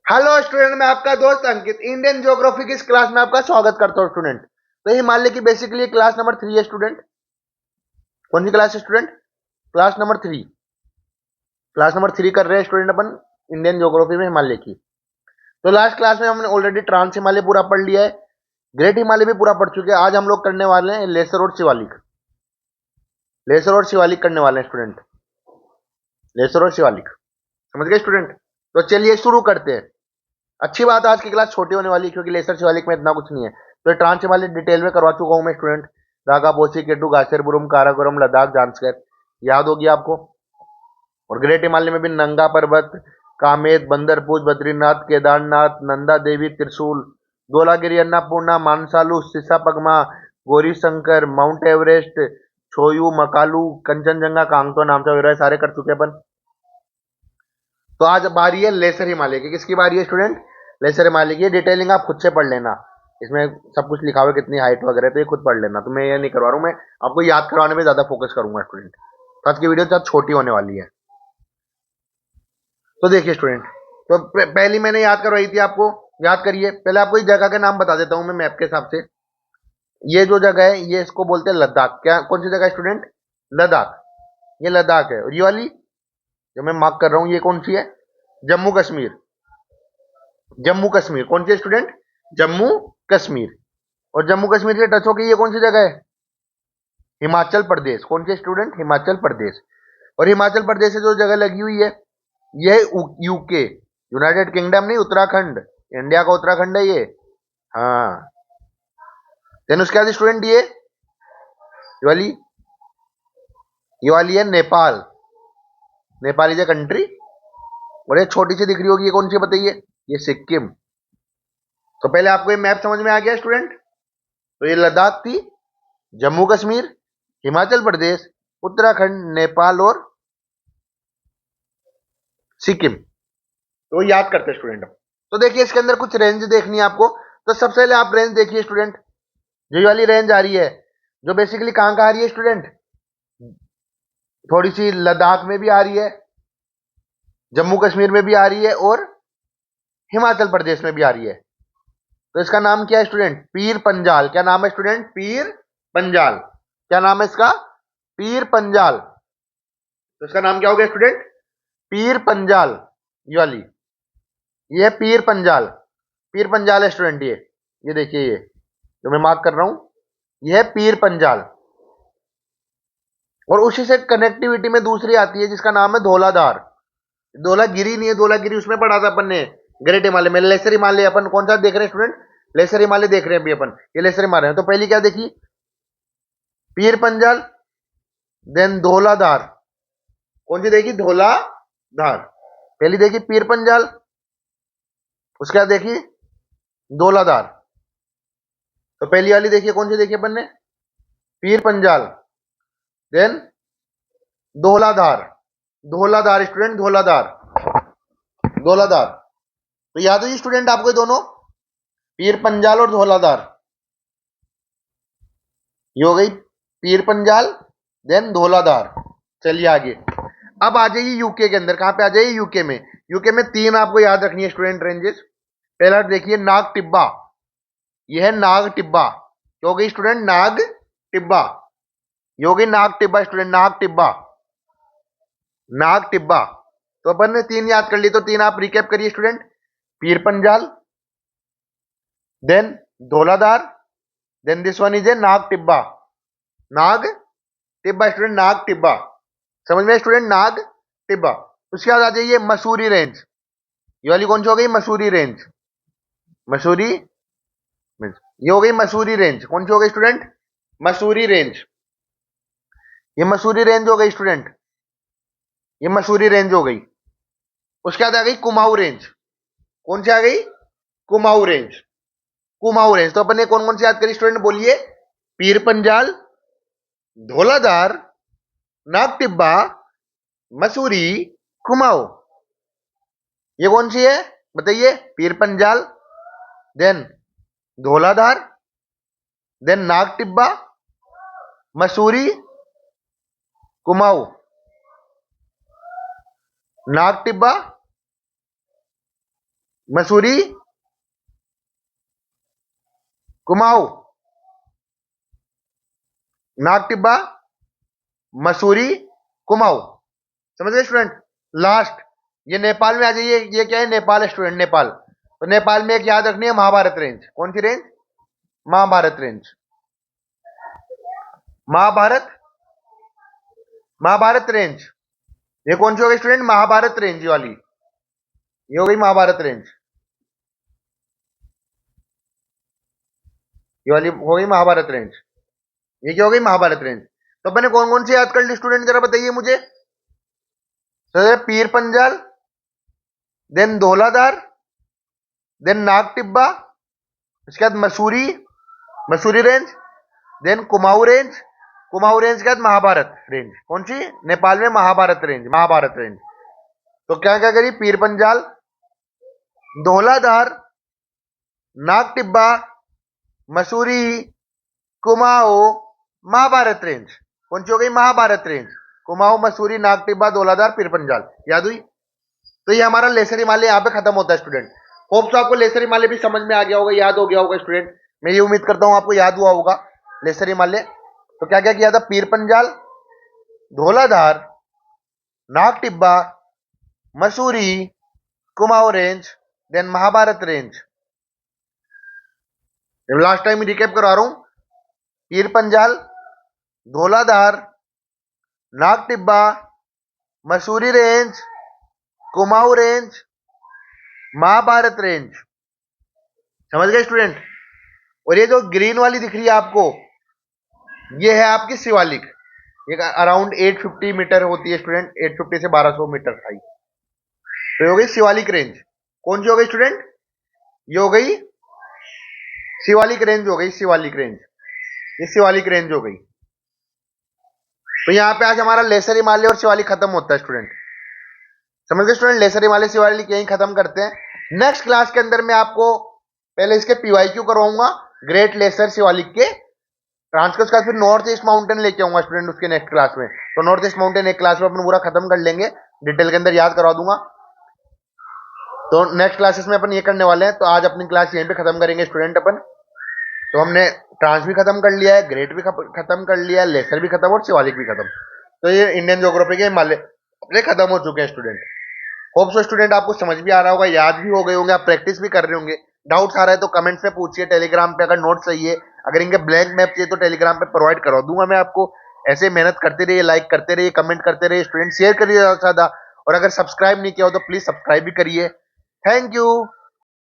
Hello student, मैं आपका दोस्त अंकित इंडियन ज्योग्राफी की इस क्लास में आपका स्वागत करता हूँ स्टूडेंट। तो हिमालय की बेसिकली क्लास नंबर 3 है स्टूडेंट। कौन सी क्लास है student? Class number 3। Class number 3 कर रहे हैं स्टूडेंट अपन इंडियन ज्योग्राफी में हिमालय की। तो लास्ट क्लास में हमने ऑलरेडी ट्रांस हिमालय पूरा पढ़ लिया है, ग्रेट हिमालय भी पूरा पढ़ चुके हैं। आज हम लोग करने वाले हैं लेसर और शिवालिक। लेसर और शिवालिक करने वाले हैं स्टूडेंट, लेसर और शिवालिक। समझ गए स्टूडेंट? तो चलिए शुरू करते हैं। अच्छी बात है, आज की क्लास छोटी होने वाली है क्योंकि लेसर शिवालिक में इतना कुछ नहीं है। तो ट्रांस हिमालय डिटेल में करवा चुका हूं मैं स्टूडेंट। रागा पोसी केटू गासेरबुरुम काराकोरम लद्दाख जांस्कर याद होगी आपको। और ग्रेट हिमालय में भी नंगा पर्वत, कामेत, बंदरपूज, बद्रीनाथ, केदारनाथ, नंदा देवी, त्रिशूल, धौलागिरी, अन्नपूर्णा, मानसालू, सिसा पगमा, गौरी शंकर, माउंट एवरेस्ट, छोयू, मकालू, कंचनजंगा, कांगतो, नामचा वगैरह सारे कर चुके अपन। तो आज बारी है लेसर हिमालय की। किसकी बारी है स्टूडेंट? लेसर हिमालय की। डिटेलिंग आप खुद से पढ़ लेना, इसमें सब कुछ लिखा हुआ है, कितनी हाइट वगैरह, तो ये खुद पढ़ लेना। तो मैं ये नहीं करवा रहा हूँ, मैं आपको याद करवाने में ज्यादा फोकस करूंगा स्टूडेंट। तो आज की वीडियो बहुत छोटी होने वाली है। तो देखिए स्टूडेंट, तो पहली मैंने याद करवाई थी आपको, याद करिए। पहले आपको इस जगह के नाम बता देता हूँ मैं मैप के हिसाब से। ये जो जगह है ये इसको बोलते हैं लद्दाख। क्या, कौन सी जगह है स्टूडेंट? लद्दाख। ये लद्दाख है। और ये वाली जो मैं मार्क कर रहा हूँ ये कौन सी है? जम्मू कश्मीर। जम्मू कश्मीर कौन सी है स्टूडेंट? जम्मू कश्मीर। और जम्मू कश्मीर से टच होकर ये कौन सी जगह है? हिमाचल प्रदेश। कौन सी स्टूडेंट? हिमाचल प्रदेश। और हिमाचल प्रदेश से जो जगह लगी हुई है ये यूके, यूनाइटेड किंगडम नहीं, उत्तराखंड। इंडिया का उत्तराखंड है ये। हाँ। देन उसके बाद स्टूडेंट वाली ये वाली है Nepal. Nepal is a country. और ये छोटी सी दिख रही होगी, ये कौन सी बताइए? ये सिक्किम। तो पहले आपको ये मैप समझ में आ गया स्टूडेंट? तो ये लद्दाख थी, जम्मू कश्मीर, हिमाचल प्रदेश, उत्तराखंड, नेपाल और सिक्किम। तो याद करते हैं स्टूडेंट। तो देखिए इसके अंदर कुछ रेंज देखनी है आपको। तो सबसे पहले आप रेंज देखिए स्टूडेंट, जो ये वाली रेंज आ रही है, जो बेसिकली कहां कहां आ रही है स्टूडेंट? थोड़ी सी लद्दाख में भी आ रही है, जम्मू कश्मीर में भी आ रही है और हिमाचल प्रदेश में भी आ रही है। तो इसका नाम क्या है स्टूडेंट? पीर पंजाल। क्या नाम है स्टूडेंट? पीर पंजाल। क्या नाम है इसका? पीर पंजाल। तो इसका नाम क्या हो गया स्टूडेंट? पीर पंजाल। ये वाली, ये है पीर पंजाल। पीर पंजाल है स्टूडेंट ये देखिए, ये जो मैं मार्क कर रहा हूं ये है पीर पंजाल। और उसी से कनेक्टिविटी में दूसरी आती है जिसका नाम है धौलाधार। धौलागिरी नहीं है, धौलागिरी उसमें पढ़ा था अपन ने ग्रेट हिमालय में। लेसर हिमालय अपन कौन सा देख रहे हैं स्टूडेंट? लेसर हिमालय देख रहे हैं अभी अपन, ये लेसर हिमालय है। तो पहली क्या देखी? पीर पंजाल, देन धौलाधार। कौन सी देखी? धौलाधार। पहली देखी पीर पंजाल, उसके बाद देखी धौलाधार। तो पहली वाली देखिए कौन सी देखी अपन ने? पीर पंजाल, देन धौलाधार। धौलाधार स्टूडेंट, धौलाधार, धौलाधार। तो याद है स्टूडेंट आपको ये दोनों, पीर पंजाल और धौलाधार। ये हो गई पीर पंजाल, देन धौलाधार। चलिए आगे। अब आ जाइए यूके के अंदर। कहां पे आ जाइए? यूके में। यूके में तीन आपको याद रखनी है स्टूडेंट रेंजेस। पहला देखिए नाग टिब्बा। यह है नाग टिब्बा। क्या हो गई स्टूडेंट? नाग टिब्बा। ये हो गई नाग टिब्बा स्टूडेंट, नाग टिब्बा, नाग टिब्बा। तो अपन ने तीन याद कर ली, तो तीन आप रिकेप करिए student. Pir Panjal, then Dhauladhar, then this one is a Nag Tibba. Nag Tibba student, Nag Tibba. समझ में स्टूडेंट? नाग टिब्बा। उसके बाद आ जाइए मसूरी रेंज। ये वाली कौन सी हो गई? मसूरी रेंज। मसूरी, ये हो गई मसूरी रेंज। कौन सी हो गई स्टूडेंट? मसूरी रेंज। ये मसूरी रेंज हो गई स्टूडेंट, ये मसूरी रेंज हो गई। उसके बाद आ गई कुमाऊं रेंज। कौन सी आ गई? कुमाऊं रेंज। कुमाऊं रेंज। तो अपन ने कौन कौन सी याद करी स्टूडेंट? बोलिए। पीर पंजाल, धौलाधार, नाग टिब्बा, मसूरी, कुमाऊं। ये कौन सी है बताइए? पीर पंजाल, देन धौलाधार, देन नाग टिब्बा, मसूरी, कुमाऊं। नाग टिब्बा, मसूरी, कुमाऊं, नाग टिब्बा, मसूरी, कुमाऊं। समझ गए स्टूडेंट। लास्ट, ये नेपाल में आ जाइए। ये क्या है? नेपाल है स्टूडेंट, नेपाल। तो नेपाल में एक याद रखनी है, महाभारत रेंज। कौन सी range? Mahabharat range. Mahabharat, Mahabharat range. ये कौन सी हो गई स्टूडेंट? महाभारत रेंज। ये वाली, ये हो गई महाभारत रेंज। ये वाली हो गई महाभारत रेंज। ये क्या हो गई? महाभारत रेंज। तो मैंने कौन कौन सी याद कर ली स्टूडेंट, जरा बताइए मुझे। तो पीर पंजाल, देन धौलाधार, देन नाग टिब्बा, उसके बाद Mussoorie, Mussoorie range, then Kumaon range, Kumaon range के बाद महाभारत रेंज। कौन सी? नेपाल में महाभारत रेंज, महाभारत रेंज। तो क्या क्या करी? पीर पंजाल, धौलाधार, नाग टिब्बा, मसूरी, कुमाऊं, महाभारत रेंज। कौन सी हो गई? महाभारत रेंज। कुमाऊं, मसूरी, नाग टिब्बा, धौलाधार, पीर पंजाल। याद हुई? तो ये हमारा लेसर हिमालय यहाँ पे खत्म होता है स्टूडेंट। होप तो आपको लेसर हिमालय भी समझ में आ गया होगा, याद हो गया होगा स्टूडेंट। मैं ये उम्मीद करता हूँ आपको याद हुआ होगा लेसर हिमालय। तो क्या क्या किया था? Pir Panjal, Dhauladhar, Nag Tibba, Mussoorie, Kumaon range, then Mahabharat range. Last time recap करवा रहा हूं। Pir Panjal, Dhauladhar, Nag Tibba, Mussoorie range, Kumaon range, Mahabharat range. समझ गए स्टूडेंट। और ये जो ग्रीन वाली दिख रही है आपको, ये है आपकी शिवालिक। ये अराउंड 850 मीटर होती है स्टूडेंट, 850 से 1200 मीटर हाई। तो ये हो गई शिवालिक रेंज। कौन सी हो गई स्टूडेंट? ये हो गई शिवालिक रेंज, हो गई शिवालिक रेंज। ये शिवालिक रेंज हो गई। तो यहाँ पे आज हमारा लेसर हिमालय और शिवालिक खत्म होता है स्टूडेंट। समझ गए स्टूडेंट। लेसर हिमालय शिवालिक यहीं खत्म करते हैं। नेक्स्ट क्लास के अंदर मैं आपको पहले इसके पीवाईक्यू करवाऊंगा, ग्रेट लेसर शिवालिक के। ट्रांसकोस का फिर नॉर्थ ईस्ट माउंटेन लेके आऊंगा स्टूडेंट उसके नेक्स्ट क्लास में। तो नॉर्थ ईस्ट माउंटेन एक क्लास में अपन पूरा खत्म कर लेंगे, डिटेल के अंदर याद करवा दूंगा। तो नेक्स्ट क्लासेस में अपन ये करने वाले हैं। तो आज अपनी क्लास यहीं पे खत्म करेंगे स्टूडेंट अपन। तो हमने ट्रांस भी खत्म कर लिया है, ग्रेट भी खत्म कर लिया है, लेसर भी खत्म और शिवालिक भी खत्म। तो ये इंडियन ज्योग्राफी के हिमालय अपने खत्म हो चुके हैं स्टूडेंट। होप सो स्टूडेंट आपको समझ भी आ रहा होगा, याद भी हो गए होंगे, आप प्रैक्टिस भी कर रहे होंगे। डाउट्स आ रहा है तो कमेंट्स में पूछिए। टेलीग्राम पे अगर नोट चाहिए, अगर इनके ब्लैंक मैप चाहिए तो टेलीग्राम पे प्रोवाइड करवा दूंगा मैं आपको। ऐसे मेहनत करते रहिए, लाइक करते रहिए, कमेंट करते रहिए स्टूडेंट, शेयर करिए ज्यादा से ज्यादा। और अगर सब्सक्राइब नहीं किया हो तो प्लीज सब्सक्राइब भी करिए। Thank you.